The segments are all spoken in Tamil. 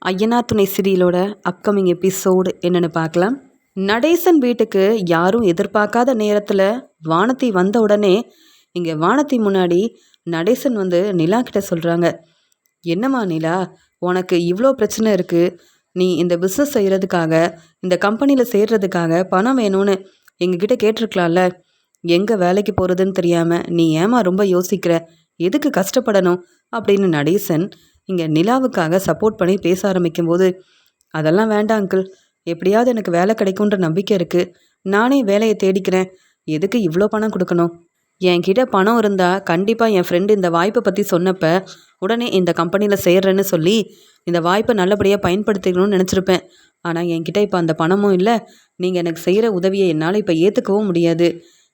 ஐயனார் துணை சீரியலோட அப்கமிங் எபிசோடு என்னென்னு பார்க்கலாம். நடேசன் வீட்டுக்கு யாரும் எதிர்பார்க்காத நேரத்தில் வானதி வந்த உடனே இங்கே வானதி முன்னாடி நடேசன் வந்து நிலா கிட்ட சொல்கிறாங்க, என்னம்மா நிலா, உனக்கு இவ்வளோ பிரச்சனை இருக்குது, நீ இந்த பிஸ்னஸ் செய்கிறதுக்காக இந்த கம்பெனியில் சேர்றதுக்காக பணம் வேணும்னு எங்ககிட்ட கேட்டிருக்கலாம்ல, எங்கே வேலைக்கு போகிறதுன்னு தெரியாமல் நீ ஏமா ரொம்ப யோசிக்கிற, எதுக்கு கஷ்டப்படணும் அப்படின்னு நடேசன் இங்கே நிலாவுக்காக சப்போர்ட் பண்ணி பேச ஆரம்பிக்கும்போது, அதெல்லாம் வேண்டாம் அங்கிள், எப்படியாவது எனக்கு வேலை கிடைக்குன்ற நம்பிக்கை இருக்குது, நானே வேலையை தேடிக்கிறேன், எதுக்கு இவ்வளோ பணம் கொடுக்கணும், என்கிட்ட பணம் இருந்தால் கண்டிப்பாக என் ஃப்ரெண்டு இந்த வாய்ப்பை பற்றி சொன்னப்போ உடனே இந்த கம்பெனியில் சேர்றேன்னு சொல்லி இந்த வாய்ப்பை நல்லபடியாக பயன்படுத்திக்கணும்னு நினச்சிருப்பேன். ஆனால் என்கிட்ட இப்போ அந்த பணமும் இல்லை, நீங்கள் எனக்கு செய்கிற உதவியை என்னால் இப்போ ஏற்றுக்கவும் முடியாது.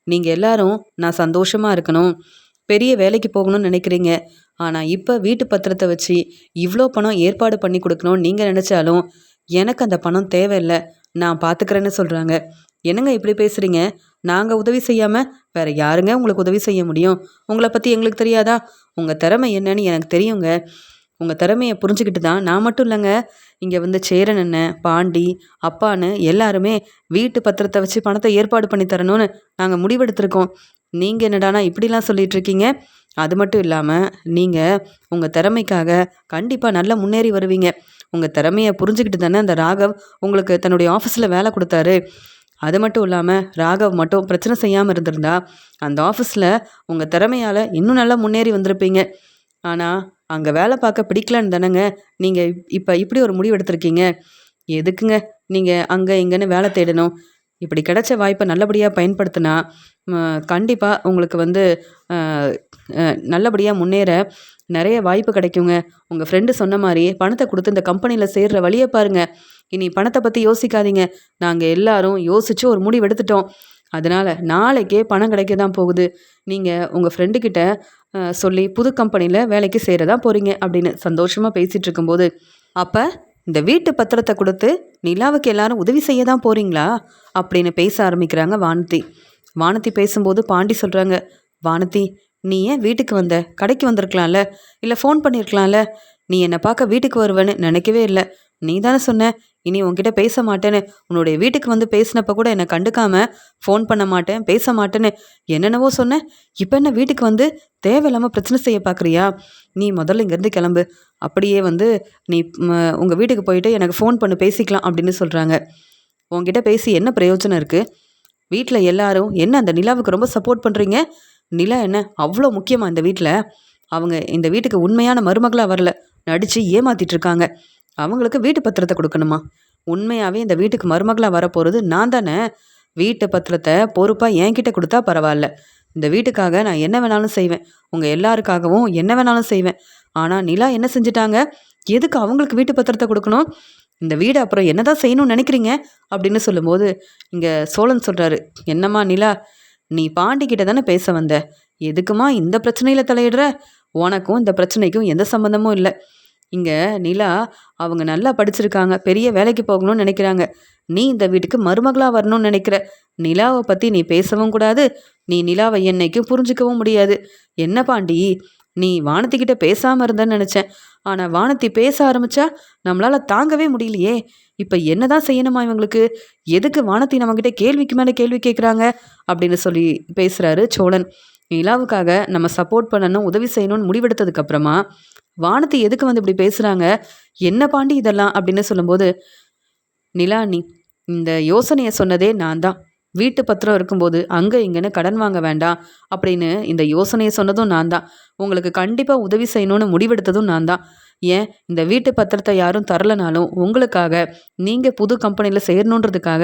நீங்கள் எல்லாரும் நான் சந்தோஷமாக இருக்கணும், பெரிய வேலைக்கு போகணும்னு நினைக்கிறீங்க, ஆனால் இப்போ வீட்டு பத்திரத்தை வச்சு இவ்வளோ பணம் ஏற்பாடு பண்ணி கொடுக்கணும்னு நீங்கள் நினச்சாலும் எனக்கு அந்த பணம் தேவையில்லை, நான் பார்த்துக்கிறேன்னு சொல்கிறாங்க. என்னங்க இப்படி பேசுகிறீங்க, நாங்கள் உதவி செய்யாமல் வேறு யாருங்க உங்களுக்கு உதவி செய்ய முடியும், உங்களை பற்றி எங்களுக்கு தெரியாதா, உங்கள் திறமை என்னன்னு எனக்கு தெரியுங்க, உங்கள் திறமையை புரிஞ்சுக்கிட்டு தான் நான் மட்டும் இல்லைங்க, இங்கே வந்து சேரன் அண்ணன், பாண்டி, அப்பான்னு எல்லாருமே வீட்டு பத்திரத்தை வச்சு பணத்தை ஏற்பாடு பண்ணி தரணும்னு நாங்கள் முடிவெடுத்திருக்கோம். நீங்கள் என்னடானா இப்படிலாம் சொல்லிட்டு இருக்கீங்க, அது மட்டும் இல்லாமல் நீங்கள் உங்கள் திறமைக்காக கண்டிப்பாக நல்லா முன்னேறி வருவீங்க, உங்கள் திறமையை புரிஞ்சுக்கிட்டு தானே அந்த ராகவ் உங்களுக்கு தன்னுடைய ஆஃபீஸில் வேலை கொடுத்தாரு, அது மட்டும் இல்லாமல் ராகவ் மட்டும் பிரச்சனை செய்யாமல் இருந்திருந்தா அந்த ஆஃபீஸில் உங்கள் திறமையால் இன்னும் நல்லா முன்னேறி வந்திருப்பீங்க. ஆனால் அங்கே வேலை பார்க்க பிடிக்கலன்னு தானேங்க நீங்கள் இப்போ இப்படி ஒரு முடிவு எடுத்திருக்கீங்க. எதுக்குங்க நீங்கள் அங்கே இங்கேன்னு வேலை தேடணும், இப்படி கிடைச்ச வாய்ப்பை நல்லபடியாக பயன்படுத்தினா கண்டிப்பாக உங்களுக்கு வந்து நல்லபடியாக முன்னேற நிறைய வாய்ப்பு கிடைக்குங்க. உங்கள் ஃப்ரெண்டு சொன்ன மாதிரி பணத்தை கொடுத்து இந்த கம்பெனியில் சேர்கிற வழியை பாருங்கள், இனி பணத்தை பற்றி யோசிக்காதீங்க, நாங்கள் எல்லாரும் யோசித்து ஒரு முடிவு எடுத்துட்டோம், அதனால் நாளைக்கே பணம் கிடைக்க தான் போகுது, நீங்கள் உங்கள் ஃப்ரெண்டுக்கிட்ட சொல்லி புது கம்பெனியில் வேலைக்கு சேரதான் போகிறீங்க அப்படின்னு சந்தோஷமாக பேசிகிட்டு இருக்கும்போது, அப்போ இந்த வீட்டு பத்திரத்தை கொடுத்து நிலாவுக்கு எல்லாரும் உதவி செய்ய தான் போகிறீங்களா அப்படின்னு பேச ஆரம்பிக்கிறாங்க வானதி. வானதி பேசும்போது பாண்டி சொல்கிறாங்க, வானதி நீ ஏன் வீட்டுக்கு வந்த, கடைக்கு வந்திருக்கலாம்ல, இல்லை ஃபோன் பண்ணியிருக்கலாம்ல, நீ என்னை பார்க்க வீட்டுக்கு வருவேன்னு நினைக்கவே இல்லை, நீ தானே சொன்ன இனி உன்கிட்ட பேச மாட்டேன்னு, உன்னுடைய வீட்டுக்கு வந்து பேசினப்ப கூட என்னை கண்டுக்காமல் ஃபோன் பண்ண மாட்டேன் பேச மாட்டேன்னு என்னென்னவோ சொன்னேன், இப்போ என்ன வீட்டுக்கு வந்து தேவையில்லாமல் பிரச்சனை செய்ய பார்க்குறியா, நீ முதல்ல இங்கேருந்து கிளம்பு, அப்படியே வந்து நீ உங்கள் வீட்டுக்கு போயிட்டு எனக்கு ஃபோன் பண்ணி பேசிக்கலாம் அப்படின்னு சொல்கிறாங்க. உங்ககிட்ட பேசி என்ன பிரயோஜனம் இருக்குது, வீட்டில் எல்லாரும் என்ன அந்த நிலாவுக்கு ரொம்ப சப்போர்ட் பண்ணுறீங்க, நிலா என்ன அவ்வளோ முக்கியமாக இந்த வீட்டில், அவங்க இந்த வீட்டுக்கு உண்மையான மருமகளாக வரல, நடித்து ஏமாற்றிட்டு இருக்காங்க, அவங்களுக்கு வீட்டு பத்திரத்தை கொடுக்கணுமா, உண்மையாகவே இந்த வீட்டுக்கு மருமகளாக வரப்போகிறது நான் தானே, வீட்டு பத்திரத்தை பொறுப்பாக என்கிட்ட கொடுத்தா பரவாயில்ல, இந்த வீட்டுக்காக நான் என்ன வேணாலும் செய்வேன், உங்கள் எல்லாருக்காகவும் என்ன வேணாலும் செய்வேன், ஆனால் நிலா என்ன செஞ்சிட்டாங்க, எதுக்கு அவங்களுக்கு வீட்டு பத்திரத்தை கொடுக்கணும், இந்த வீடு அப்புறம் என்னதான் செய்யணும்னு நினைக்கிறீங்க அப்படின்னு சொல்லும்போது இங்கே சோழன் சொல்கிறாரு, என்னம்மா நிலா, நீ பாண்டிக்கிட்ட தானே பேச வந்த, எதுக்குமா இந்த பிரச்சனையில் தலையிடுற, உனக்கும் இந்த பிரச்சனைக்கும் எந்த சம்மந்தமும் இல்லை, இங்கே நிலா அவங்க நல்லா படிச்சிருக்காங்க, பெரிய வேலைக்கு போகணும்னு நினைக்கிறாங்க, நீ இந்த வீட்டுக்கு மருமகளாக வரணும்னு நினைக்கிற, நிலாவை பற்றி நீ பேசவும் கூடாது, நீ நிலாவை என்னைக்கும் புரிஞ்சிக்கவும் முடியாது, என்ன பாண்டி நீ வானத்திக்கிட்ட பேசாமல் இருந்தேன்னு நினச்சேன், ஆனால் வானத்தி பேச ஆரம்பித்தா நம்மளால் தாங்கவே முடியலையே, இப்போ என்ன தான் செய்யணுமா இவங்களுக்கு, எதுக்கு வானத்தி நம்மக்கிட்ட கேள்விக்கு மேலே கேள்வி கேட்குறாங்க அப்படின்னு சொல்லி பேசுகிறாரு சோழன். நிலாவுக்காக நம்ம சப்போர்ட் பண்ணணும் உதவி செய்யணும்னு முடிவெடுத்ததுக்கப்புறமா வானத்தி எதுக்கு வந்து இப்படி பேசுகிறாங்க, என்ன பாண்டி இதெல்லாம் அப்படின்னு சொல்லும்போது, நிலா நீ இந்த யோசனையை சொன்னதே நான் தான், வீட்டு பத்திரம் இருக்கும்போது அங்கே இங்கேன்னு கடன் வாங்க வேண்டாம் அப்படின்னு இந்த யோசனையை சொன்னதும் நான் தான், உங்களுக்கு கண்டிப்பாக உதவி செய்யணும்னு முடிவெடுத்ததும் நான் தான், ஏன் இந்த வீட்டு பத்திரத்தை யாரும் தரலனாலும் உங்களுக்காக நீங்கள் புது கம்பெனியில் சேரணுன்றதுக்காக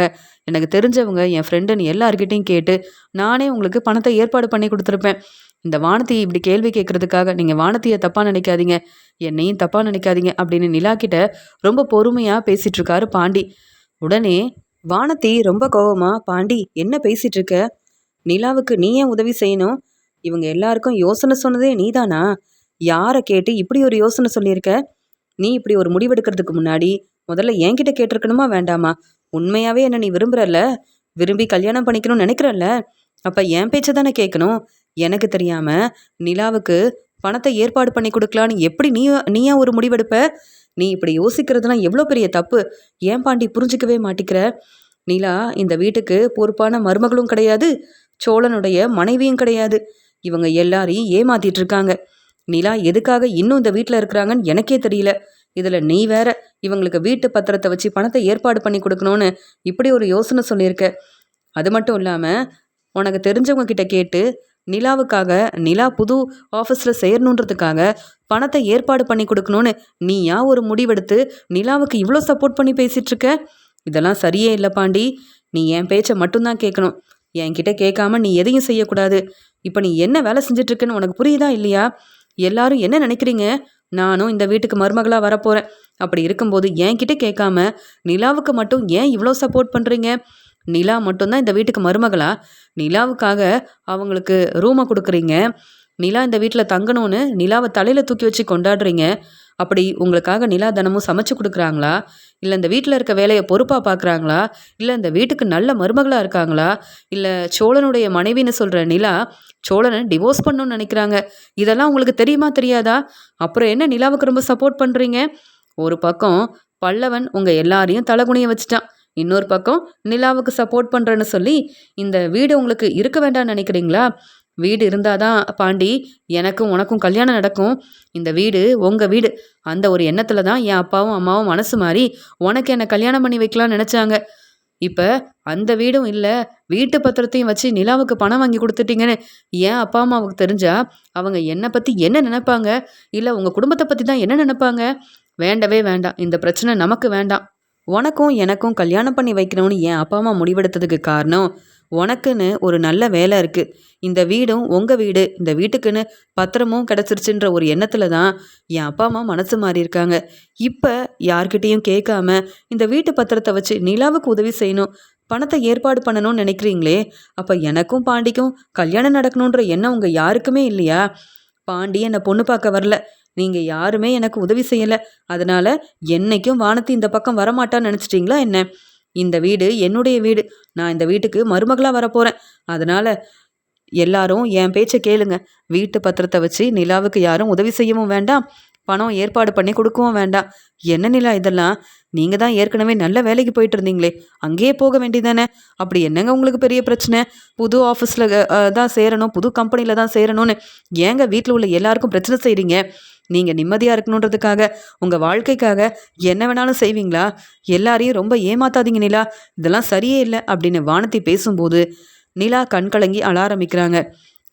எனக்கு தெரிஞ்சவங்க என் ஃப்ரெண்டுன்னு எல்லார்கிட்டையும் கேட்டு நானே உங்களுக்கு பணத்தை ஏற்பாடு பண்ணி கொடுத்துருப்பேன், இந்த வானத்தியை இப்படி கேள்வி கேட்குறதுக்காக நீங்கள் வானத்தியை தப்பாக நினைக்காதீங்க, என்னையும் தப்பாக நினைக்காதீங்க அப்படின்னு நிலா கிட்ட ரொம்ப பொறுமையாக பேசிகிட்டு இருக்காரு பாண்டி. உடனே வானத்தி ரொம்ப கோவமா, பாண்டி என்ன பேசிகிட்டு இருக்க, நிலாவுக்கு நீ ஏன் உதவி செய்யணும், இவங்க எல்லாருக்கும் யோசனை சொன்னதே நீதானா, யாரை கேட்டு இப்படி ஒரு யோசனை சொல்லியிருக்க, நீ இப்படி ஒரு முடிவெடுக்கிறதுக்கு முன்னாடி முதல்ல என்கிட்ட கேட்டிருக்கணுமா வேண்டாமா, உண்மையாகவே என்ன நீ விரும்புகிறல்ல, விரும்பி கல்யாணம் பண்ணிக்கணும்னு நினைக்கிறல்ல, அப்போ என் பேச்சை தானே கேட்கணும், எனக்கு தெரியாமல் நிலாவுக்கு பணத்தை ஏற்பாடு பண்ணி கொடுக்கலான்னு எப்படி நீயா ஒரு முடிவெடுப்ப, நீ இப்படி யோசிக்கிறதுலாம் எவ்வளோ பெரிய தப்பு. ஏன் பாண்டி புரிஞ்சுக்கவே மாட்டிக்கிற? நிலா இந்த வீட்டுக்கு பொறுப்பான மருமகளும் கிடையாது, சோழனுடைய மனைவியும் கிடையாது. இவங்க எல்லாரையும் ஏமாத்திட்டு இருக்காங்க. நிலா எதுக்காக இன்னும் இந்த வீட்டில் இருக்கிறாங்கன்னு எனக்கே தெரியல. இதில் நீ வேற இவங்களுக்கு வீட்டு பத்திரத்தை வச்சு பணத்தை ஏற்பாடு பண்ணி கொடுக்கணும்னு இப்படி ஒரு யோசனை சொல்லியிருக்க. அது மட்டும் இல்லாமல் உனக்கு தெரிஞ்சவங்க கிட்ட கேட்டு நிலாவுக்காக, நிலா புது ஆஃபீஸில் சேரணுன்றதுக்காக பணத்தை ஏற்பாடு பண்ணி கொடுக்கணும்னு நீயா ஒரு முடிவெடுத்து நிலாவுக்கு இவ்வளோ சப்போர்ட் பண்ணி பேசிகிட்டு இருக்க? இதெல்லாம் சரியே இல்லை பாண்டி. நீ என் பேச்சை மட்டும்தான் கேட்கணும். என்கிட்ட கேட்காம நீ எதையும் செய்யக்கூடாது. இப்போ நீ என்ன வேலை செஞ்சிட்ருக்குன்னு உனக்கு புரியுதா இல்லையா? எல்லாரும் என்ன நினைக்கிறீங்க? நானும் இந்த வீட்டுக்கு மருமகளாக வரப்போகிறேன். அப்படி இருக்கும்போது என்கிட்ட கேட்காம நிலாவுக்கு மட்டும் ஏன் இவ்வளோ சப்போர்ட் பண்ணுறீங்க? நிலா மட்டும்தான் இந்த வீட்டுக்கு மருமகளா? நிலாவுக்காக அவங்களுக்கு ரூமை கொடுக்குறீங்க. நிலா இந்த வீட்டில் தங்கணும்னு நிலாவை தலையில் தூக்கி வச்சு கொண்டாடுறீங்க. அப்படி உங்களுக்காக நிலா தினமும் சமைச்சு கொடுக்குறாங்களா? இல்லை இந்த வீட்டில் இருக்க வேலையை பொறுப்பாக பார்க்குறாங்களா? இல்லை இந்த வீட்டுக்கு நல்ல மருமகளாக இருக்காங்களா? இல்லை சோழனுடைய மனைவின்னு சொல்கிற நிலா சோழனை டிவோர்ஸ் பண்ணணும்னு நினைக்கிறாங்க. இதெல்லாம் உங்களுக்கு தெரியுமா தெரியாதா? அப்புறம் என்ன நிலாவுக்கு ரொம்ப சப்போர்ட் பண்ணுறீங்க? ஒரு பக்கம் பல்லவன் உங்கள் எல்லாரையும் தலகுனிய வச்சுட்டான். இன்னொரு பக்கம் நிலாவுக்கு சப்போர்ட் பண்ணுறேன்னு சொல்லி இந்த வீடு உங்களுக்கு இருக்க வேண்டாம்னு நினைக்கிறீங்களா? வீடு இருந்தாதான் பாண்டி எனக்கும் உனக்கும் கல்யாணம் நடக்கும். இந்த வீடு உங்கள் வீடு. அந்த ஒரு எண்ணத்தில் தான் என் அப்பாவும் அம்மாவும் மனசு மாறி உனக்கு என்னை கல்யாணம் பண்ணி வைக்கலாம்னு நினச்சாங்க. இப்போ அந்த வீடும் இல்லை, வீட்டு பத்திரத்தையும் வச்சு நிலாவுக்கு பணம் வாங்கி கொடுத்துட்டீங்கன்னு என் அப்பா அம்மாவுக்கு தெரிஞ்சா அவங்க என்னை பற்றி என்ன நினைப்பாங்க? இல்லை உங்கள் குடும்பத்தை பற்றி தான் என்ன நினைப்பாங்க? வேண்டவே வேண்டாம். இந்த பிரச்சனை நமக்கு வேண்டாம். உனக்கும் எனக்கும் கல்யாணம் பண்ணி வைக்கணும்னு என் அப்பா அம்மா முடிவெடுத்ததுக்கு காரணம் உனக்குன்னு ஒரு நல்ல வேலை இருக்குது. இந்த வீடும் உங்கள் வீடு. இந்த வீட்டுக்குன்னு பத்திரமும் கிடச்சிருச்சுன்ற ஒரு எண்ணத்தில் தான் என் அப்பா அம்மா மனசு மாறி இருக்காங்க. இப்போ யார்கிட்டேயும் கேட்காம இந்த வீட்டு பத்திரத்தை வச்சு நிலாவுக்கு உதவி செய்யணும், பணத்தை ஏற்பாடு பண்ணணும்னு நினைக்கிறீங்களே, அப்போ எனக்கும் பாண்டிக்கும் கல்யாணம் நடக்கணுன்ற எண்ணம் உங்கள் யாருக்குமே இல்லையா? பாண்டி என்னை பொண்ணு பார்க்க வரல. நீங்கள் யாருமே எனக்கு உதவி செய்யலை. அதனால் என்னைக்கும் வானத்தி இந்த பக்கம் வரமாட்டான்னு நினச்சிட்டிங்களா என்ன? இந்த வீடு என்னுடைய வீடு. நான் இந்த வீட்டுக்கு மருமகளாக வரப்போகிறேன். அதனால் எல்லாரும் என் பேச்சை கேளுங்க. வீட்டு பத்திரத்தை வச்சு நிலாவுக்கு யாரும் உதவி செய்யவும் வேண்டாம், பணம் ஏற்பாடு பண்ணி கொடுக்கவும் வேண்டாம். என்ன நிலா இதெல்லாம்? நீங்கள் தான் ஏற்கனவே நல்ல வேலைக்கு போயிட்டு இருந்தீங்களே, அங்கேயே போக வேண்டியதானே? அப்படி என்னங்க உங்களுக்கு பெரிய பிரச்சனை? புது ஆஃபீஸில் தான் சேரணும், புது கம்பெனியில் தான் சேரணும்னு ஏங்க வீட்டில் உள்ள எல்லாருக்கும் பிரச்சனை செய்கிறீங்க? நீங்கள் நிம்மதியாக இருக்கணுன்றதுக்காக, உங்கள் வாழ்க்கைக்காக என்ன வேணாலும் செய்வீங்களா? எல்லாரையும் ரொம்ப ஏமாத்தாதீங்க நிலா, இதெல்லாம் சரியே இல்லை அப்படின்னு வானதி பேசும்போது நிலா கண்கலங்கி அழ ஆரம்பிக்கிறாங்க.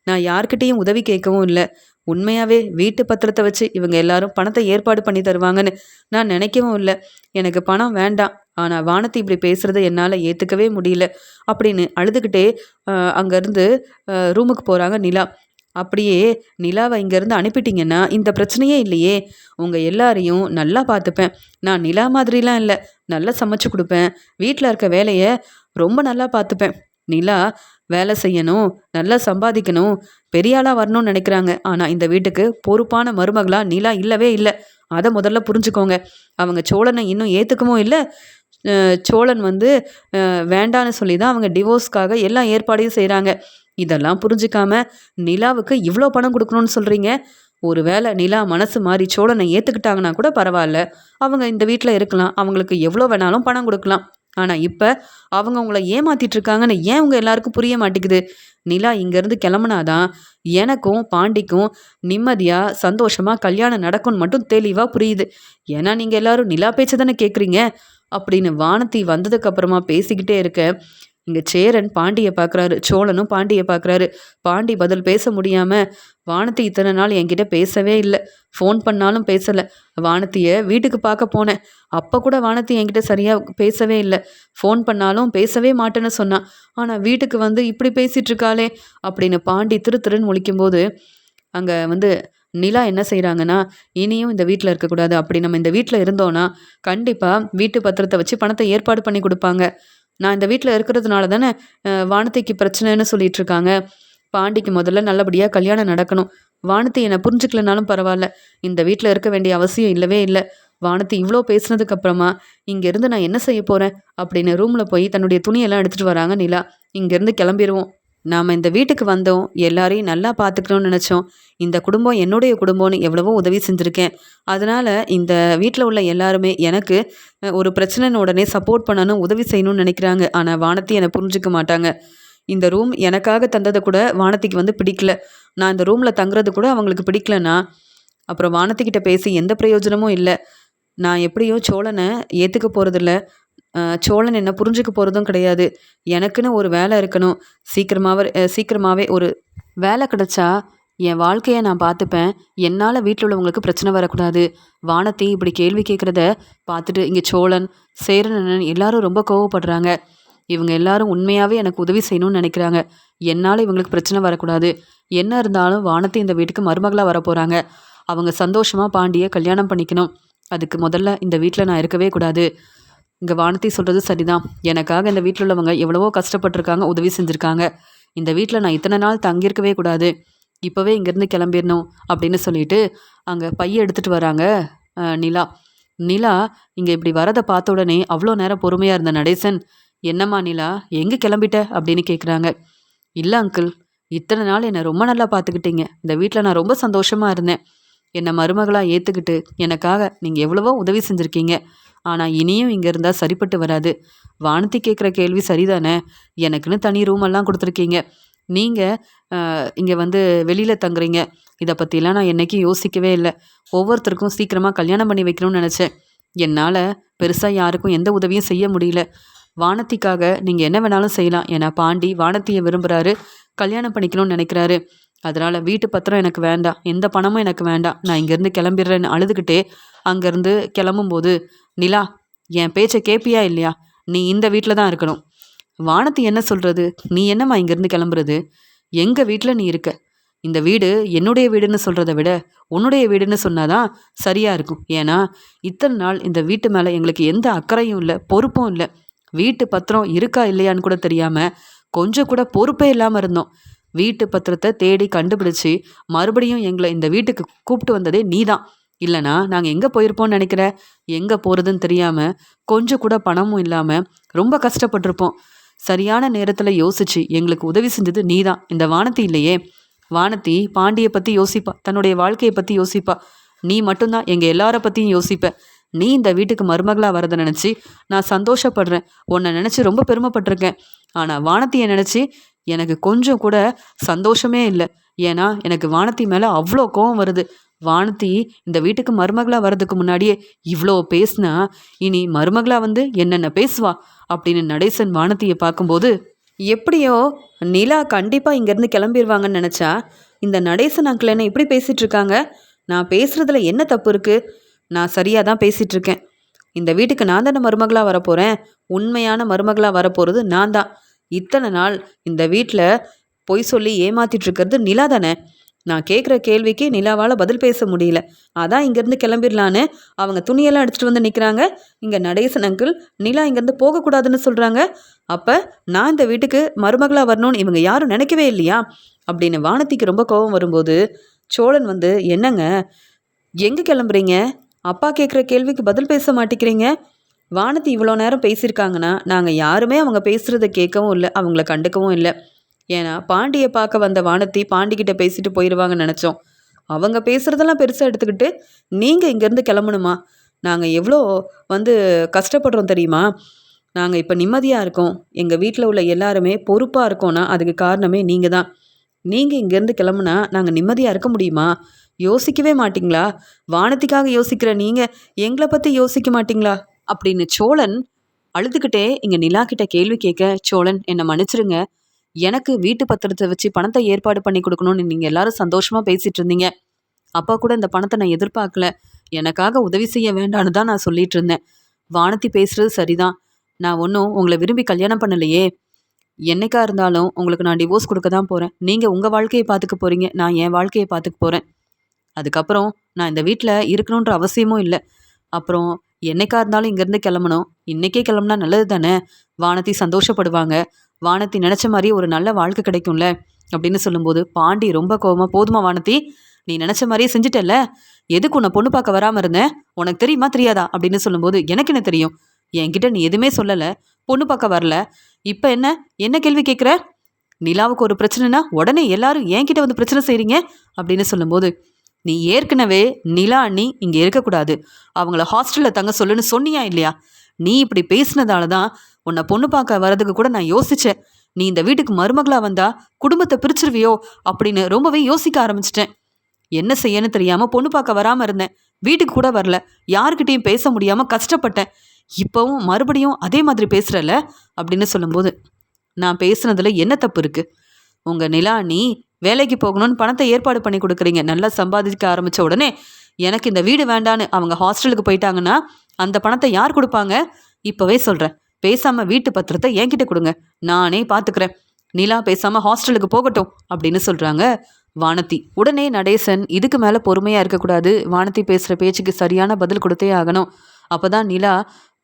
நான் யார்கிட்டேயும் உதவி கேட்கவும் இல்லை. உண்மையாகவே வீட்டு பத்திரத்தை வச்சு இவங்க எல்லாரும் பணத்தை ஏற்பாடு பண்ணி தருவாங்கன்னு நான் நினைக்கவும் இல்லை. எனக்கு பணம் வேண்டாம். ஆனால் வானதி இப்படி பேசுகிறத என்னால் ஏற்றுக்கவே முடியல அப்படின்னு அழுதுகிட்டே அங்கேருந்து ரூமுக்கு போகிறாங்க நிலா. அப்படியே நிலாவை இங்கேருந்து அனுப்பிட்டீங்கன்னா இந்த பிரச்சனையே இல்லையே. உங்கள் எல்லாரையும் நல்லா பார்த்துப்பேன். நான் நிலா மாதிரிலாம் இல்லை, நல்லா சமைச்சு கொடுப்பேன். வீட்டில் இருக்க வேலையை ரொம்ப நல்லா பார்த்துப்பேன். நிலா வேலை செய்யணும், நல்லா சம்பாதிக்கணும், பெரிய ஆளாக வரணும்னு நினைக்கிறாங்க. ஆனால் இந்த வீட்டுக்கு பொறுப்பான மருமகளா நிலா இல்லவே இல்லை. அதை முதல்ல புரிஞ்சுக்கோங்க. அவங்க சோழனை இன்னும் ஏற்றுக்கவும் இல்லை. சோழன் வேண்டான்னு சொல்லி தான் அவங்க டிவோர்ஸ்க்காக எல்லா ஏற்பாடையும் செய்கிறாங்க. இதெல்லாம் புரிஞ்சுக்காம நிலாவுக்கு இவ்வளோ பணம் கொடுக்கணும்னு சொல்கிறீங்க. ஒருவேளை நிலா மனசு மாறி சோழனை ஏற்றுக்கிட்டாங்கன்னா கூட பரவாயில்ல, அவங்க இந்த வீட்டில் இருக்கலாம், அவங்களுக்கு எவ்வளோ வேணாலும் பணம் கொடுக்கலாம். ஆனால் இப்போ அவங்க உங்களை ஏமாத்திட்டு இருக்காங்கன்னு ஏன் உங்கள் எல்லாருக்கும் புரிய மாட்டேங்குது? நிலா இங்கேருந்து கிளம்புனாதான் எனக்கும் பாண்டிக்கும் நிம்மதியாக சந்தோஷமாக கல்யாணம் நடக்கும்னு மட்டும் தெளிவாக புரியுது. ஏன்னா நீங்கள் எல்லாரும் நிலா பேச்சை தானே கேட்குறீங்க அப்படின்னு வானதி வந்ததுக்கப்புறமா பேசிக்கிட்டே இருக்க இங்கே சேரன் பாண்டியை பார்க்குறாரு, சோழனும் பாண்டியை பார்க்குறாரு. பாண்டி பதில் பேச முடியாமல் வானதி இத்தனை நாள் என்கிட்ட பேசவே இல்லை, ஃபோன் பண்ணாலும் பேசலை. வானதியை வீட்டுக்கு பார்க்க போனேன், அப்போ கூட வானதி என்கிட்ட சரியாக பேசவே இல்லை, ஃபோன் பண்ணாலும் பேசவே மாட்டேன்னு சொன்னான். ஆனால் வீட்டுக்கு இப்படி பேசிகிட்டு இருக்காளே அப்படின்னு பாண்டி திருன்னு முழிக்கும்போது அங்கே நிலா என்ன செய்கிறாங்கன்னா, இனியும் இந்த வீட்டில் இருக்கக்கூடாது. அப்படி நம்ம இந்த வீட்டில் இருந்தோன்னா கண்டிப்பாக வீட்டு பத்திரத்தை வச்சு பணத்தை ஏற்பாடு பண்ணி கொடுப்பாங்க. நான் இந்த வீட்டில் இருக்கிறதுனால தானே வானதிக்கு பிரச்சனைன்னு சொல்லிட்டு இருக்காங்க. பாண்டிக்கு முதல்ல நல்லபடியாக கல்யாணம் நடக்கணும். வானதி என்னை புரிஞ்சுக்கலனாலும் பரவாயில்ல, இந்த வீட்டில் இருக்க வேண்டிய அவசியம் இல்லவே இல்லை. வானதி இவ்வளோ பேசுனதுக்கப்புறமா இங்கேருந்து நான் என்ன செய்ய போகிறேன் அப்படின்னு ரூமில் போய் தன்னுடைய துணியெல்லாம் எடுத்துகிட்டு வராங்க நிலா. இங்கேருந்து கிளம்பிடுவோம். நாம் இந்த வீட்டுக்கு வந்தோம், எல்லாரையும் நல்லா பார்த்துக்கணும்னு நினச்சோம். இந்த குடும்பம் என்னுடைய குடும்பம்னு எவ்வளவோ உதவி செஞ்சுருக்கேன். அதனால் இந்த வீட்டில் உள்ள எல்லாருமே எனக்கு ஒரு பிரச்சனைன்னு உடனே சப்போர்ட் பண்ணணும், உதவி செய்யணும்னு நினைக்கிறாங்க. ஆனால் வானதி என்னை புரிஞ்சுக்க மாட்டாங்க. இந்த ரூம் எனக்காக தந்ததை கூட வானதிக்கு வந்து பிடிக்கல. நான் இந்த ரூமில் தங்குறது கூட அவங்களுக்கு பிடிக்கலன்னா அப்புறம் வானதிக்கிட்ட பேசி எந்த பிரயோஜனமும் இல்லை. நான் எப்படியும் சோழனை ஏற்றுக்க போகிறதில்ல. சோழன் என்ன புரிஞ்சுக்க போகிறதும் கிடையாது. எனக்குன்னு ஒரு வேலை இருக்கணும். சீக்கிரமாகவே ஒரு வேலை கிடைச்சா என் வாழ்க்கையை நான் பார்த்துப்பேன். என்னால் வீட்டில் உள்ளவங்களுக்கு பிரச்சனை வரக்கூடாது. வானதி இப்படி கேள்வி கேட்குறத பார்த்துட்டு இங்கே சோழன், சேரன் எல்லாரும் ரொம்ப கோவப்படுறாங்க. இவங்க எல்லாரும் உண்மையாகவே எனக்கு உதவி செய்யணும்னு நினைக்கிறாங்க. என்னால் இவங்களுக்கு பிரச்சனை வரக்கூடாது. என்ன இருந்தாலும் வானதி இந்த வீட்டுக்கு மருமகளாக வரப்போகிறாங்க. அவங்க சந்தோஷமாக பாண்டியை கல்யாணம் பண்ணிக்கணும். அதுக்கு முதல்ல இந்த வீட்டில் நான் இருக்கவே கூடாது. இங்கே வானதி சொல்கிறது சரிதான். எனக்காக இந்த வீட்டில் உள்ளவங்க எவ்வளவோ கஷ்டப்பட்டிருக்காங்க, உதவி செஞ்சுருக்காங்க. இந்த வீட்டில் நான் இத்தனை நாள் தங்கியிருக்கவே கூடாது. இப்போவே இங்கேருந்து கிளம்பிடணும் அப்படின்னு சொல்லிட்டு அங்கே பையை எடுத்துகிட்டு வராங்க நிலா. நிலா இங்கே இப்படி வரதை பார்த்த உடனே அவ்வளோ நேரம் பொறுமையாக இருந்த நடேசன், என்னம்மா நிலா, எங்கே கிளம்பிட்ட அப்படின்னு கேட்குறாங்க. இல்லை அங்கிள், இத்தனை நாள் என்னை ரொம்ப நல்லா பார்த்துக்கிட்டீங்க. இந்த வீட்டில் நான் ரொம்ப சந்தோஷமாக இருந்தேன். என்னை மருமகளாக ஏற்றுக்கிட்டு எனக்காக நீங்கள் எவ்வளவோ உதவி செஞ்சுருக்கீங்க. ஆனால் இனியும் இங்கே இருந்தால் சரிப்பட்டு வராது. வானதி கேட்குற கேள்வி சரிதானே? எனக்குன்னு தனி ரூமெல்லாம் கொடுத்துருக்கீங்க. நீங்கள் இங்கே வந்து வெளியில் தங்குறீங்க. இதை பற்றிலாம் நான் என்றைக்கும் யோசிக்கவே இல்லை. ஒவ்வொருத்தருக்கும் சீக்கிரமாக கல்யாணம் பண்ணி வைக்கணும்னு நினச்சேன். என்னால் பெருசாக யாருக்கும் எந்த உதவியும் செய்ய முடியல. வானதிக்காக நீங்கள் என்ன வேணாலும் செய்யலாம். ஏன்னா பாண்டி வானதியை விரும்புகிறாரு, கல்யாணம் பண்ணிக்கணும்னு நினைக்கிறாரு. அதனால் வீட்டு பத்திரம் எனக்கு வேண்டாம், எந்த பணமும் எனக்கு வேண்டாம், நான் இங்கேருந்து கிளம்பிடுறேன்னு அழுதுகிட்டே அங்கேருந்து கிளம்பும்போது, நிலா, என் பேச்சை கேட்பியா இல்லையா? நீ இந்த வீட்டில் தான் இருக்கணும். வானதி என்ன சொல்கிறது? நீ என்னம்மா இங்கேருந்து கிளம்புறது? எங்கள் வீட்டில் நீ இருக்க. இந்த வீடு என்னுடைய வீடுன்னு சொல்கிறத விட உன்னுடைய வீடுன்னு சொன்னாதான் சரியாக இருக்கும். ஏன்னா இத்தனை நாள் இந்த வீட்டு மேலே எங்களுக்கு எந்த அக்கறையும் இல்லை, பொறுப்பும் இல்லை. வீட்டு பத்திரம் இருக்கா இல்லையான்னு கூட தெரியாமல் கொஞ்சம் கூட பொறுப்பே இல்லாமல் இருந்தோம். வீட்டு பத்திரத்தை தேடி கண்டுபிடிச்சி மறுபடியும் எங்களை இந்த வீட்டுக்கு கூப்பிட்டு வந்ததே நீ தான். இல்லைனா நாங்கள் எங்கே போயிருப்போம்னு நினைக்கிற? எங்கே போகிறதுன்னு தெரியாமல் கொஞ்சம் கூட பணமும் இல்லாமல் ரொம்ப கஷ்டப்பட்டிருப்போம். சரியான நேரத்தில் யோசிச்சு எங்களுக்கு உதவி செஞ்சது நீ தான், இந்த வானதி இல்லையே. வானதி பாண்டியை பற்றி யோசிப்பா, தன்னுடைய வாழ்க்கையை பற்றி யோசிப்பா. நீ மட்டும்தான் எங்கள் எல்லாரை பற்றியும் யோசிப்ப. நீ இந்த வீட்டுக்கு மருமகளாக வரதை நினச்சி நான் சந்தோஷப்படுறேன். உன்னை நினச்சி ரொம்ப பெருமைப்பட்டிருக்கேன். ஆனால் வானதியை நினச்சி எனக்கு கொஞ்சம் கூட சந்தோஷமே இல்லை. ஏன்னா எனக்கு வானதி மேலே அவ்வளோ கோவம் வருது. வானதி இந்த வீட்டுக்கு மருமகளாக வர்றதுக்கு முன்னாடியே இவ்வளோ பேசினா இனி மருமகளாக வந்து என்னென்ன பேசுவா அப்படின்னு நடேசன் வானதியை பார்க்கும்போது, எப்படியோ நிலா கண்டிப்பாக இங்கேருந்து கிளம்பிடுவாங்கன்னு நினச்சா இந்த நடேசன் அங்கிள் என்ன இப்படி பேசிகிட்டு இருக்காங்க? நான் பேசுகிறதுல என்ன தப்பு இருக்குது? நான் சரியாக தான் பேசிகிட்ருக்கேன். இந்த வீட்டுக்கு நான் தானே மருமகளாக வரப்போகிறேன். உண்மையான மருமகளாக வரப்போகிறது நான் தான். இத்தனை நாள் இந்த வீட்டில் பொய் சொல்லி ஏமாத்திட்டு இருக்கிறது நிலா தானே. நான் கேட்குற கேள்விக்கு நிலாவால் பதில் பேச முடியல. அதான் இங்கேருந்து கிளம்பிடலான்னு அவங்க துணியெல்லாம் எடுத்துகிட்டு வந்து நிற்கிறாங்க. இங்கே நடேசன் அங்கிள் நிலா இங்கேருந்து போகக்கூடாதுன்னு சொல்கிறாங்க. அப்போ நான் இந்த வீட்டுக்கு மருமகளாக வரணும்னு இவங்க யாரும் நினைக்கவே இல்லையா அப்படின்னு வானதிக்கு ரொம்ப கோபம் வரும்போது, சோழன் வந்து, என்னங்க எங்கே கிளம்புறீங்க? அப்பா கேட்குற கேள்விக்கு பதில் பேச மாட்டேங்கிறீங்க. வானதி இவ்வளோ நேரம் பேசியிருக்காங்கன்னா நாங்கள் யாருமே அவங்க பேசுகிறத கேட்கவும் இல்லை, அவங்கள கண்டுக்கவும் இல்லை. ஏன்னா பாண்டியை பார்க்க வந்த வானதி பாண்டிக்கிட்ட பேசிட்டு போயிடுவாங்கன்னு நினச்சோம். அவங்க பேசுகிறதெல்லாம் பெருசாக எடுத்துக்கிட்டு நீங்கள் இங்கேருந்து கிளம்பணுமா? நாங்கள் எவ்வளோ வந்து கஷ்டப்படுறோம் தெரியுமா? நாங்கள் இப்போ நிம்மதியாக இருக்கோம். எங்கள் வீட்டில் உள்ள எல்லாருமே பொறுப்பாக இருக்கோன்னா அதுக்கு காரணமே நீங்கள் தான். நீங்கள் இங்கேருந்து கிளம்புனா நாங்கள் நிம்மதியாக இருக்க முடியுமா? யோசிக்கவே மாட்டிங்களா? வானதிக்காக யோசிக்கிற நீங்கள் எங்களை பற்றி யோசிக்க மாட்டிங்களா அப்படின்னு சோழன் அழுதுகிட்டே இங்கே நிலா கிட்ட கேள்வி கேட்க, சோழன் என்னை மன்னிச்சிருங்க, எனக்கு வீட்டு பத்திரத்தை வச்சு பணத்தை ஏற்பாடு பண்ணி கொடுக்கணும்னு நீங்கள் எல்லாரும் சந்தோஷமாக பேசிகிட்டு இருந்தீங்க. அப்பா கூட இந்த பணத்தை நான் எதிர்பார்க்கல. எனக்காக உதவி செய்ய வேண்டான்னு தான் நான் சொல்லிட்டு இருந்தேன். வானதி பேசுகிறது சரிதான். நான் ஒன்றும் உங்களை விரும்பி கல்யாணம் பண்ணலையே. என்னைக்கா இருந்தாலும் உங்களுக்கு நான் டிவோர்ஸ் கொடுக்க தான் போகிறேன். நீங்கள் உங்கள் வாழ்க்கையை பார்த்துக்க போகிறீங்க, நான் என் வாழ்க்கையை பார்த்துக்க போகிறேன். அதுக்கப்புறம் நான் இந்த வீட்டில் இருக்கணுன்ற அவசியமும் இல்லை. அப்புறம் என்னைக்கா இருந்தாலும் இங்கேருந்து கிளம்பணும். இன்றைக்கே கிளம்புனா நல்லது தானே. வானதி சந்தோஷப்படுவாங்க. வானதி நினச்ச மாதிரி ஒரு நல்ல வாழ்க்கை கிடைக்கும்ல அப்படின்னு சொல்லும்போது பாண்டி ரொம்ப கோவமாக, போதுமா வானதி, நீ நினச்ச மாதிரியே செஞ்சுட்டல, எதுக்கு உன்னை பொண்ணு பார்க்க வராமல் இருந்தேன், உனக்கு தெரியுமா தெரியாதா அப்படின்னு சொல்லும்போது, எனக்கு என்ன தெரியும், என்கிட்ட நீ எதுவுமே சொல்லலை, பொண்ணு பார்க்க வரல, இப்போ என்ன என்ன கேள்வி கேட்குற? நிலாவுக்கு ஒரு பிரச்சனைனா உடனே எல்லாரும் என்கிட்ட வந்து பிரச்சனை செய்கிறீங்க அப்படின்னு சொல்லும்போது, நீ ஏற்கனவே நிலா அண்ணி இங்கே இருக்கக்கூடாது, அவங்கள ஹாஸ்டலில் தங்க சொல்லுன்னு சொன்னியா இல்லையா? நீ இப்படி பேசினதால தான் உன்னை பொண்ணு பார்க்க வரதுக்கு கூட நான் யோசித்தேன். நீ இந்த வீட்டுக்கு மருமகளாக வந்தா குடும்பத்தை பிரிச்சிருவியோ அப்படின்னு ரொம்பவே யோசிக்க ஆரம்பிச்சிட்டேன். என்ன செய்யன்னு தெரியாமல் பொண்ணு பார்க்க வராமல் இருந்தேன். வீட்டுக்கு கூட வரல. யாருக்கிட்டையும் பேச முடியாமல் கஷ்டப்பட்டேன். இப்போவும் மறுபடியும் அதே மாதிரி பேசுகிறல்ல அப்படின்னு சொல்லும்போது, நான் பேசுனதில் என்ன தப்பு இருக்குது? உங்கள் நிலா நீ வேலைக்கு போகணும்னு பணத்தை ஏற்பாடு பண்ணி கொடுக்குறீங்க. நல்லா சம்பாதிக்க ஆரம்பித்த உடனே எனக்கு இந்த வீடு வேண்டான்னு அவங்க ஹாஸ்டலுக்கு போயிட்டாங்கன்னா அந்த பணத்தை யார் கொடுப்பாங்க? இப்போவே சொல்கிறேன், பேசாமல் வீட்டு பத்திரத்தை என்கிட்ட கொடுங்க, நானே பார்த்துக்கிறேன். நிலா பேசாமல் ஹாஸ்டலுக்கு போகட்டும் அப்படின்னு சொல்கிறாங்க வானதி. உடனே நடேசன் இதுக்கு மேலே பொறுமையாக இருக்கக்கூடாது, வானதி பேசுகிற பேச்சுக்கு சரியான பதில் கொடுத்தே ஆகணும். அப்போ தான் நிலா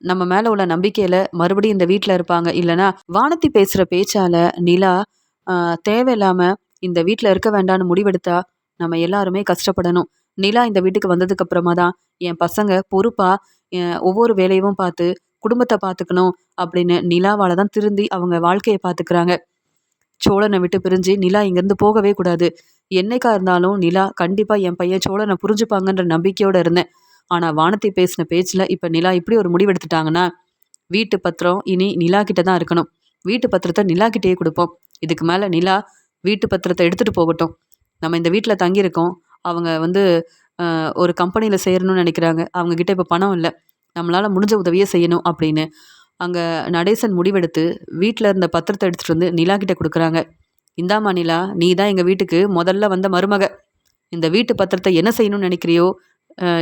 நம்ம மேலே உள்ள நம்பிக்கையில் மறுபடியும் இந்த வீட்டில் இருப்பாங்க. இல்லைனா வானதி பேசுகிற பேச்சால் நிலா தேவையில்லாமல் இந்த வீட்டில் இருக்க வேண்டான்னு முடிவெடுத்தா நம்ம எல்லாருமே கஷ்டப்படணும். நிலா இந்த வீட்டுக்கு வந்ததுக்கு அப்புறமா தான் என் பசங்க பொறுப்பாக ஒவ்வொரு வேலையும் பார்த்து குடும்பத்தை பார்த்துக்கணும் அப்படின்னு நிலாவால் தான் திருந்தி அவங்க வாழ்க்கையை பார்த்துக்கிறாங்க. சோழனை விட்டு பிரிஞ்சு நிலா இங்கேருந்து போகவே கூடாது. என்னைக்கா இருந்தாலும் நிலா கண்டிப்பாக என் பையன் சோழனை புரிஞ்சுப்பாங்கன்ற நம்பிக்கையோடு இருந்தேன். ஆனால் வானதி பேசின பேச்சில் இப்போ நிலா இப்படி ஒரு முடிவெடுத்துட்டாங்கன்னா, வீட்டு பத்திரம் இனி நிலா கிட்ட தான் இருக்கணும். வீட்டு பத்திரத்தை நிலா கிட்டேயே கொடுப்போம். இதுக்கு மேலே நிலா வீட்டு பத்திரத்தை எடுத்துகிட்டு போகட்டும். நம்ம இந்த வீட்டில் தங்கியிருக்கோம். அவங்க ஒரு கம்பெனியில் சேரணும்னு நினைக்கிறாங்க. அவங்கக்கிட்ட இப்போ பணம் இல்லை, நம்மளால் முடிஞ்ச உதவியை செய்யணும் அப்படின்னு அங்கே நடேசன் முடிவெடுத்து வீட்டில் இருந்த பத்திரத்தை எடுத்துகிட்டு வந்து நிலா கிட்ட கொடுக்குறாங்க. இந்தாம்மா நிலா, நீ தான் எங்கள் வீட்டுக்கு முதல்ல வந்த மருமக. இந்த வீட்டு பத்திரத்தை என்ன செய்யணும்னு நினைக்கிறியோ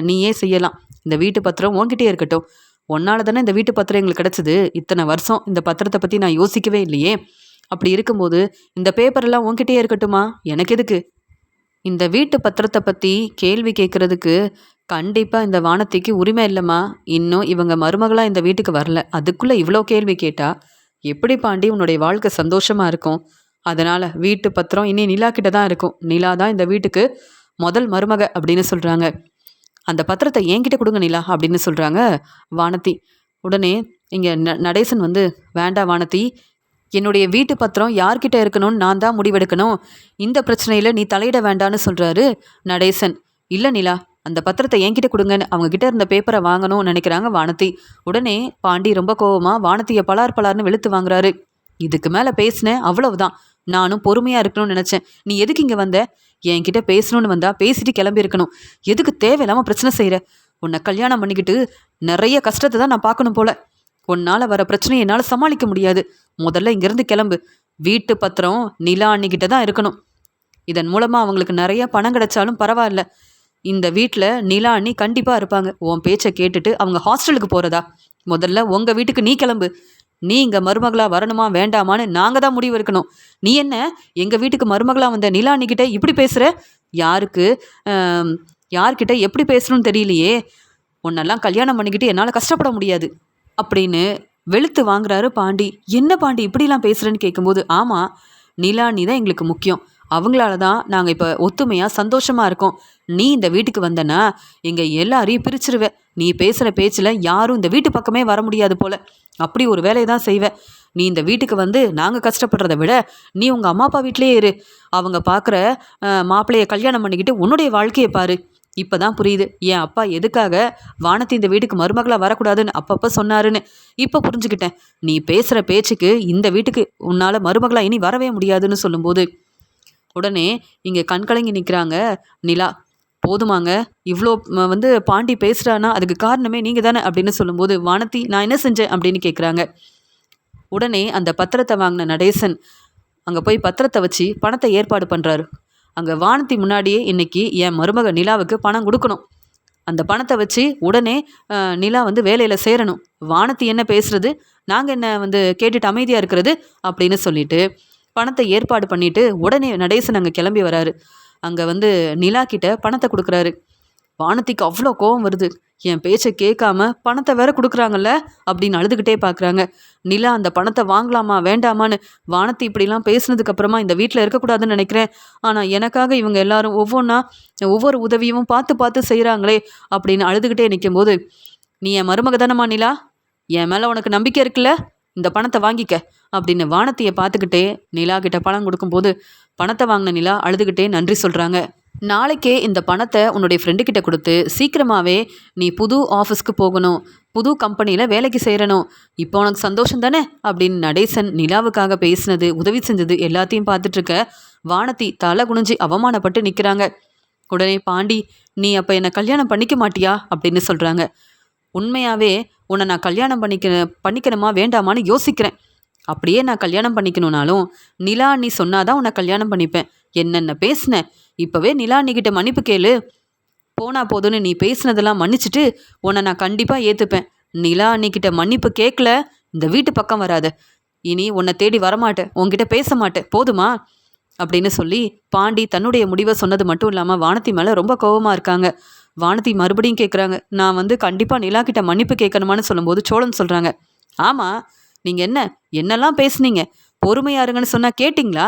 நீயே செய்யலாம். இந்த வீட்டு பத்திரம் உன்கிட்டே இருக்கட்டும். உன்னால தானே இந்த வீட்டு பத்திரம் எங்களுக்கு கிடச்சிது. இத்தனை வருஷம் இந்த பத்திரத்தை பற்றி நான் யோசிக்கவே இல்லையே. அப்படி இருக்கும்போது இந்த பேப்பரெல்லாம் உன்கிட்டே இருக்கட்டுமா? எனக்கு எதுக்கு? இந்த வீட்டு பத்திரத்தை பற்றி கேள்வி கேட்குறதுக்கு கண்டிப்பாக இந்த வானதிக்கு உரிமை இல்லைம்மா. இன்னும் இவங்க மருமகளாக இந்த வீட்டுக்கு வரல, அதுக்குள்ளே இவ்வளோ கேள்வி கேட்டால் எப்படி பாண்டி உன்னுடைய வாழ்க்கை சந்தோஷமாக இருக்கும்? அதனால் வீட்டு பத்திரம் இனி நிலா கிட்ட தான் இருக்கும். நிலா தான் இந்த வீட்டுக்கு முதல் மருமக அப்படின்னு சொல்கிறாங்க. அந்த பத்திரத்தை என்கிட்ட கொடுங்க நிலா அப்படின்னு சொல்கிறாங்க வானதி. உடனே இங்கே நடேசன் வேண்டாம் வானதி, என்னுடைய வீட்டு பத்திரம் யார்கிட்ட இருக்கணும்னு நான் தான் முடிவெடுக்கணும். இந்த பிரச்சனையில் நீ தலையிட வேண்டான்னு சொல்கிறாரு நடேசன். இல்லை நிலா, அந்த பத்திரத்தை என்கிட்ட கொடுங்கன்னு அவங்கக்கிட்ட இருந்த பேப்பரை வாங்கணும்னு நினைக்கிறாங்க வானதி. உடனே பாண்டி ரொம்ப கோவமாக வானதியை பலார்னு வெளுத்து வாங்குறாரு. இதுக்கு மேலே பேசினேன் அவ்வளவுதான். நானும் பொறுமையாக இருக்கணும்னு நினச்சேன். நீ எதுக்கு இங்கே வந்த? என்கிட்ட பேசணும்னு வந்தா பேசிட்டு கிளம்பி இருக்கணும். எதுக்கு தேவையில்லாமல் பிரச்சனை செய்கிற? உன்னை கல்யாணம் பண்ணிக்கிட்டு நிறைய கஷ்டத்தை தான் நான் பார்க்கணும் போல. உன்னால் வர பிரச்சனையை என்னால் சமாளிக்க முடியாது. முதல்ல இங்கேருந்து கிளம்பு. வீட்டு பத்திரம் நிலா அண்ணிக்கிட்ட தான் இருக்கணும். இதன் மூலமாக அவங்களுக்கு நிறைய பணம் கிடைச்சாலும் பரவாயில்ல. இந்த வீட்டில் நிலா அண்ணி கண்டிப்பாக இருப்பாங்க. உன் பேச்சை கேட்டுட்டு அவங்க ஹாஸ்டலுக்கு போகிறதா? முதல்ல உங்கள் வீட்டுக்கு நீ கிளம்பு. நீ இங்கே மருமகளாக வரணுமா வேண்டாமான்னு நாங்கள் தான் முடிவு இருக்கணும். நீ என்ன எங்கள் வீட்டுக்கு மருமகளாக வந்த நிலா அண்ணிக்கிட்ட இப்படி பேசுகிற? யார்கிட்ட எப்படி பேசணும்னு தெரியலையே. உன்னெல்லாம் கல்யாணம் பண்ணிக்கிட்டு என்னால் கஷ்டப்பட முடியாது அப்படின்னு வெளுத்து வாங்குறாரு பாண்டி. என்ன பாண்டி இப்படிலாம் பேசுகிறேன்னு கேட்கும்போது, ஆமாம், நிலா அண்ணி தான் எங்களுக்கு முக்கியம். அவங்களால தான் நாங்கள் இப்போ ஒத்துமையாக சந்தோஷமாக இருக்கோம். நீ இந்த வீட்டுக்கு வந்தனா எங்கள் எல்லாரையும் பிரிச்சிருவேன். நீ பேசுகிற பேச்சில் யாரும் இந்த வீட்டு பக்கமே வர முடியாது போல். அப்படி ஒரு வேலையை தான் செய்வேன். நீ இந்த வீட்டுக்கு நாங்கள் கஷ்டப்படுறத விட நீ உங்கள் அம்மா அப்பா வீட்டிலே இரு. அவங்க பார்க்குற மாப்பிள்ளையை கல்யாணம் பண்ணிக்கிட்டு உன்னுடைய வாழ்க்கையை பாரு. இப்போ தான் புரியுது என் அப்பா எதுக்காக வானதி இந்த வீட்டுக்கு மருமகளாக வரக்கூடாதுன்னு அப்பப்போ சொன்னாருன்னு. இப்போ புரிஞ்சுக்கிட்டேன். நீ பேசுகிற பேச்சுக்கு இந்த வீட்டுக்கு உன்னால் மருமகளாக இனி வரவே முடியாதுன்னு சொல்லும்போது உடனே இங்கே கண்கலங்கி நிற்கிறாங்க நிலா. போதுமாங்க, இவ்வளோ பாண்டி பேசுகிறான்னா அதுக்கு காரணமே நீங்கள் தானே அப்படின்னு சொல்லும்போது, வானதி நான் என்ன செஞ்சேன் அப்படின்னு கேட்குறாங்க. உடனே அந்த பத்திரத்தை வாங்கின நடேசன் அங்கே போய் பத்திரத்தை வச்சு பணத்தை ஏற்பாடு பண்ணுறாரு. அங்கே வானதி முன்னாடியே இன்றைக்கி என் மருமக நிலாவுக்கு பணம் கொடுக்கணும். அந்த பணத்தை வச்சு உடனே நிலா வேலையில் சேரணும். வானதி என்ன பேசுகிறது, நாங்கள் என்ன கேட்டுட்டு அமைதியாக இருக்கிறது அப்படின்னு சொல்லிட்டு பணத்தை ஏற்பாடு பண்ணிவிட்டு உடனே நடேசன் அங்கே கிளம்பி வராரு. அங்கே நிலா கிட்ட பணத்தை கொடுக்குறாரு. வானதிக்கு அவ்வளோ கோவம் வருது. என் பேச்சை கேட்காம பணத்தை வேற கொடுக்குறாங்கல்ல அப்படின்னு அழுதுகிட்டே பார்க்குறாங்க. நிலா அந்த பணத்தை வாங்கலாமா வேண்டாமான்னு வானதி இப்படிலாம் பேசுனதுக்கப்புறமா இந்த வீட்டில் இருக்கக்கூடாதுன்னு நினைக்கிறேன். ஆனால் எனக்காக இவங்க எல்லாரும் ஒவ்வொரு உதவியும் பார்த்து பார்த்து செய்கிறாங்களே அப்படின்னு அழுதுகிட்டே நிற்கும்போது, நீ என் மருமக தானம்மா நிலா? என் மேலே உனக்கு நம்பிக்கை இருக்குல்ல? இந்த பணத்தை வாங்கிக்க அப்படின்னு வானத்தியை பார்த்துக்கிட்டே நிலா கிட்ட பணம் கொடுக்கும்போது பணத்தை வாங்கின நிலா அழுதுகிட்டே நன்றி சொல்கிறாங்க. நாளைக்கே இந்த பணத்தை உன்னுடைய ஃப்ரெண்டு கிட்ட கொடுத்து சீக்கிரமாகவே நீ புது ஆஃபீஸ்க்கு போகணும், புது கம்பெனியில் வேலைக்கு சேரணும். இப்போ உனக்கு சந்தோஷம் தானே அப்படின்னு நடேசன் நிலாவுக்காக பேசினது, உதவி செஞ்சது எல்லாத்தையும் பார்த்துட்ருக்க வானத்தி தலை குனிஞ்சி அவமானப்பட்டு நிற்கிறாங்க. உடனே பாண்டி, நீ அப்போ என்னை கல்யாணம் பண்ணிக்க மாட்டியா அப்படின்னு சொல்கிறாங்க. உண்மையாகவே உன்னை நான் கல்யாணம் பண்ணிக்கணுமா வேண்டாமான்னு யோசிக்கிறேன். அப்படியே நான் கல்யாணம் பண்ணிக்கணும்னாலும் நிலா நீ சொன்னாதான் உன்னை கல்யாணம் பண்ணிப்பேன். என்னென்ன பேசினேன், இப்போவே நிலா நீக்கிட்ட மன்னிப்பு கேளு. போனா போதுன்னு நீ பேசினதெல்லாம் மன்னிச்சுட்டு உன்னை நான் கண்டிப்பாக ஏற்றுப்பேன். நிலா நீக்கிட்ட மன்னிப்பு கேட்கல, இந்த வீட்டு பக்கம் வராத. இனி உன்னை தேடி வரமாட்டேன், உன்கிட்ட பேச மாட்டேன், போதுமா அப்படின்னு சொல்லி பாண்டி தன்னுடைய முடிவை சொன்னது மட்டும் இல்லாமல் வானத்தி மேலே ரொம்ப கோபமாக இருக்காங்க. வானத்தி மறுபடியும் கேட்குறாங்க, நான் கண்டிப்பாக நிலா கிட்ட மன்னிப்பு கேட்கணுமான்னு சொல்லும்போது சோழன் சொல்கிறாங்க, ஆமாம் நீங்கள் என்னெல்லாம் பேசுனீங்க, பொறுமையா இருங்கன்னு சொன்னால் கேட்டிங்களா?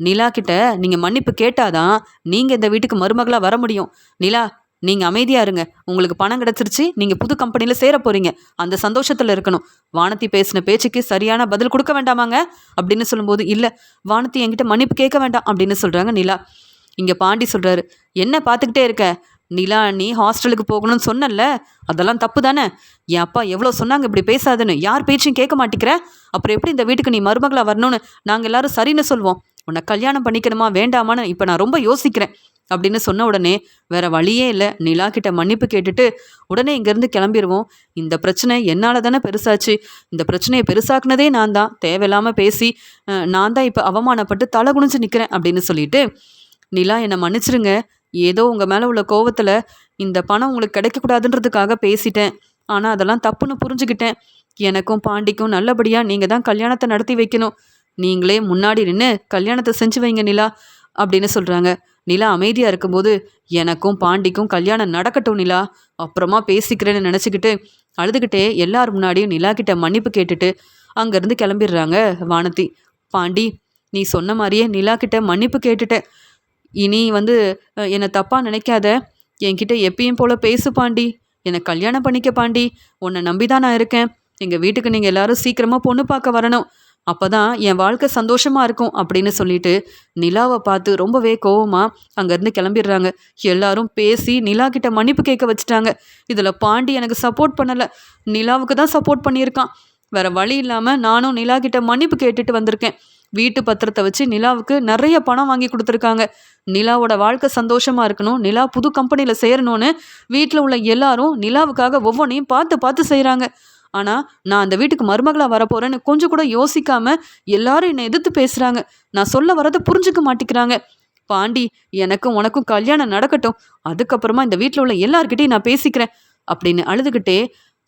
நிலா கிட்ட நீங்கள் மன்னிப்பு கேட்டாதான் நீங்கள் இந்த வீட்டுக்கு மருமகளாக வர முடியும். நிலா நீங்கள் அமைதியாக இருங்க, உங்களுக்கு பணம் கிடச்சிருச்சு, நீங்கள் புது கம்பெனியில் சேர போகிறீங்க, அந்த சந்தோஷத்தில் இருக்கணும். வானத்தி பேசின பேச்சுக்கு சரியான பதில் கொடுக்க வேண்டாமாங்க அப்படின்னு சொல்லும்போது, இல்லை வானத்தி என்கிட்ட மன்னிப்பு கேட்க வேண்டாம் அப்படின்னு சொல்கிறாங்க நிலா. இங்கே பாண்டி சொல்கிறாரு, என்ன பார்த்துக்கிட்டே இருக்க? நிலா நீ ஹாஸ்டலுக்கு போகணும்னு சொன்னல, அதெல்லாம் தப்பு தானே? என் அப்பா எவ்வளோ சொன்னாங்க இப்படி பேசாதுன்னு, யார் பேச்சையும் கேட்க மாட்டேங்கிற, அப்புறம் எப்படி இந்த வீட்டுக்கு நீ மருமகளாக வரணும்னு நாங்கள் எல்லாரும் சரின்னு சொல்வோம். உன்னை கல்யாணம் பண்ணிக்கணுமா வேண்டாமான்னு இப்போ நான் ரொம்ப யோசிக்கிறேன் அப்படின்னு சொன்ன உடனே வேற வழியே இல்லை, நிலா கிட்ட மன்னிப்பு கேட்டுட்டு உடனே இங்கேருந்து கிளம்பிடுவோம். இந்த பிரச்சனை என்னால் தானே பெருசாச்சு, இந்த பிரச்சனையை பெருசாக்குனதே நான் தான், தேவையில்லாமல் பேசி நான் தான் இப்போ அவமானப்பட்டு தலை குனிஞ்சு நிற்கிறேன் அப்படின்னு சொல்லிட்டு, நிலா என்னை மன்னிச்சிருங்க, ஏதோ உங்கள் மேலே உள்ள கோவத்தில் இந்த பணம் உங்களுக்கு கிடைக்கக்கூடாதுன்றதுக்காக பேசிட்டேன், ஆனால் அதெல்லாம் தப்புன்னு புரிஞ்சுக்கிட்டேன். எனக்கும் பாண்டிக்கும் நல்லபடியாக நீங்கள் தான் கல்யாணத்தை நடத்தி வைக்கணும், நீங்களே முன்னாடி நின்று கல்யாணத்தை செஞ்சு வைங்க நிலா அப்படின்னு சொல்கிறாங்க. நிலா அமைதியாக இருக்கும்போது, எனக்கும் பாண்டிக்கும் கல்யாணம் நடக்கட்டும் நிலா, அப்புறமா பேசிக்கிறேன்னு நினச்சிக்கிட்டு அழுதுகிட்டே எல்லார் முன்னாடியும் நிலா கிட்ட மன்னிப்பு கேட்டுட்டு அங்கேருந்து கிளம்பிடுறாங்க வானத்தி. பாண்டி நீ சொன்ன மாதிரியே நிலா கிட்ட மன்னிப்பு கேட்டுட்டேன், இனி என்னை தப்பாக நினைக்காத, என்கிட்ட எப்பயும் போல் பேசு பாண்டி, என்னை கல்யாணம் பண்ணிக்க பாண்டி, உன்னை நம்பி தான் நான் இருக்கேன். எங்கள் வீட்டுக்கு நீங்கள் எல்லாரும் சீக்கிரமாக பொண்ணு பார்க்க வரணும், அப்போ தான் என் வாழ்க்கை சந்தோஷமாக இருக்கும் அப்படின்னு சொல்லிட்டு நிலாவை பார்த்து ரொம்பவே கோவமாக அங்கேருந்து கிளம்பிடுறாங்க. எல்லாரும் பேசி நிலா கிட்ட மன்னிப்பு கேட்க வச்சுட்டாங்க. இதில் பாண்டி எனக்கு சப்போர்ட் பண்ணலை, நிலாவுக்கு தான் சப்போர்ட் பண்ணியிருக்கான். வேறு வழி இல்லாமல் நானும் நிலா கிட்ட மன்னிப்பு கேட்டுட்டு வந்திருக்கேன். வீட்டு பத்திரத்தை வச்சு நிலாவுக்கு நிறைய பணம் வாங்கி கொடுத்துருக்காங்க. நிலாவோட வாழ்க்கை சந்தோஷமாக இருக்கணும், நிலா புது கம்பெனியில் சேரணும்னு வீட்டில் உள்ள எல்லாரும் நிலாவுக்காக ஒவ்வொன்றையும் பார்த்து பார்த்து செய்கிறாங்க. ஆனால் நான் அந்த வீட்டுக்கு மருமகளாக வரப்போகிறேன்னு கொஞ்சம் கூட யோசிக்காமல் எல்லாரும் என்னை எதிர்த்து பேசுகிறாங்க. நான் சொல்ல வரதை புரிஞ்சுக்க மாட்டேங்கிறாங்க. பாண்டி எனக்கும் உனக்கும் கல்யாணம் நடக்கட்டும், அதுக்கப்புறமா இந்த வீட்டில் உள்ள எல்லார்கிட்டையும் நான் பேசிக்கிறேன் அப்படின்னு அழுதுகிட்டே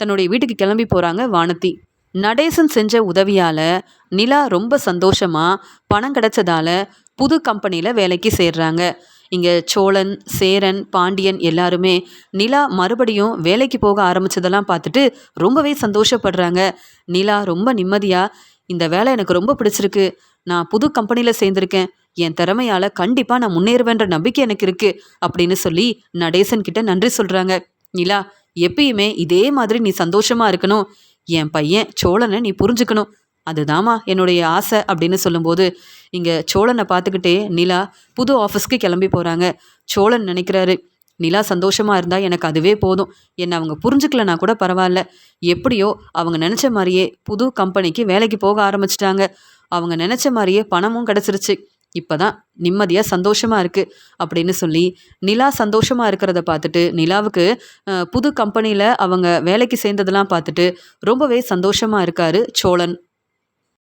தன்னுடைய வீட்டுக்கு கிளம்பி போகிறாங்க வானத்தி. நடேசன் செஞ்ச உதவியால் நிலா ரொம்ப சந்தோஷமாக பணம் கிடைச்சதால புது கம்பெனியில் வேலைக்கு சேர்றாங்க. இங்கே சோழன், சேரன், பாண்டியன் எல்லாருமே நிலா மறுபடியும் வேலைக்கு போக ஆரம்பித்ததெல்லாம் பார்த்துட்டு ரொம்பவே சந்தோஷப்படுறாங்க. நிலா ரொம்ப நிம்மதியாக, இந்த வேலை எனக்கு ரொம்ப பிடிச்சிருக்கு, நான் புது கம்பெனியில் சேர்ந்துருக்கேன், என் திறமையால் கண்டிப்பாக நான் முன்னேறுவேன்ற நம்பிக்கை எனக்கு இருக்குது அப்படின்னு சொல்லி நடேசன் கிட்ட நன்றி சொல்கிறாங்க. நிலா எப்பயுமே இதே மாதிரி நீ சந்தோஷமாக இருக்கணும், என் பையன் சோழனை நீ புரிஞ்சுக்கணும், அதுதாம்மா என்னுடைய ஆசை அப்படின்னு சொல்லும்போது இங்கே சோழனை பார்த்துக்கிட்டே நிலா புது ஆஃபீஸ்க்கு கிளம்பி போகிறாங்க. சோழன் நினைக்கிறாரு, நிலா சந்தோஷமாக இருந்தால் எனக்கு அதுவே போதும், என்னை அவங்க புரிஞ்சுக்கலனா கூட பரவாயில்ல, எப்படியோ அவங்க நினச்ச மாதிரியே புது கம்பெனிக்கு வேலைக்கு போக ஆரம்பிச்சிட்டாங்க, அவங்க நினச்ச மாதிரியே பணமும் கிடச்சிருச்சு, இப்போ தான் நிம்மதியாக சந்தோஷமாக இருக்குது அப்படின்னு சொல்லி நிலா சந்தோஷமாக இருக்கிறத பார்த்துட்டு நிலாவுக்கு புது கம்பெனியில் அவங்க வேலைக்கு சேர்ந்ததெல்லாம் பார்த்துட்டு ரொம்பவே சந்தோஷமாக இருக்கார் சோழன்.